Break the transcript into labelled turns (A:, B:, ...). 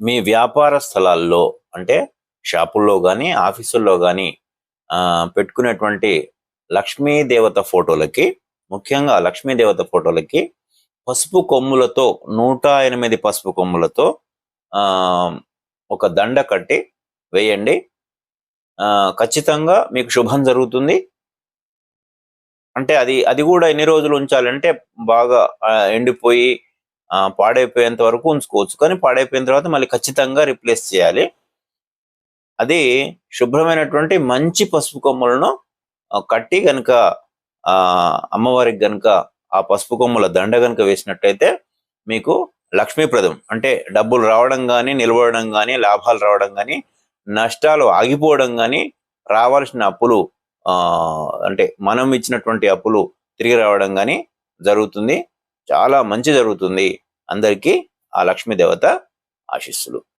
A: మీ వ్యాపార స్థలాల్లో అంటే షాపుల్లో కానీ ఆఫీసుల్లో కానీ పెట్టుకునేటువంటి లక్ష్మీదేవత ఫోటోలకి, ముఖ్యంగా లక్ష్మీదేవత ఫోటోలకి పసుపు కొమ్ములతో 108 పసుపు కొమ్ములతో ఒక దండ కట్టి వేయండి. ఖచ్చితంగా మీకు శుభం జరుగుతుంది. అంటే అది కూడా ఎన్ని రోజులు ఉంచాలంటే బాగా ఎండిపోయి పాడైపోయేంత వరకు ఉంచుకోవచ్చు. కానీ పాడైపోయిన తర్వాత మళ్ళీ ఖచ్చితంగా రిప్లేస్ చేయాలి. అది శుభ్రమైనటువంటి మంచి పసుపు కొమ్ములను కట్టి గనుక అమ్మవారికి గనుక ఆ పసుపు కొమ్ముల దండ గనుక వేసినట్టయితే మీకు లక్ష్మీప్రదం అంటే డబ్బులు రావడం కానీ, నిలబడడం కానీ, లాభాలు రావడం కానీ, నష్టాలు ఆగిపోవడం కానీ, రావాల్సిన అప్పులు అంటే మనం ఇచ్చినటువంటి అప్పులు తిరిగి రావడం కానీ జరుగుతుంది. చాలా మంచి జరుగుతుంది. అందరికీ ఆ లక్ష్మీదేవత ఆశీస్సులు.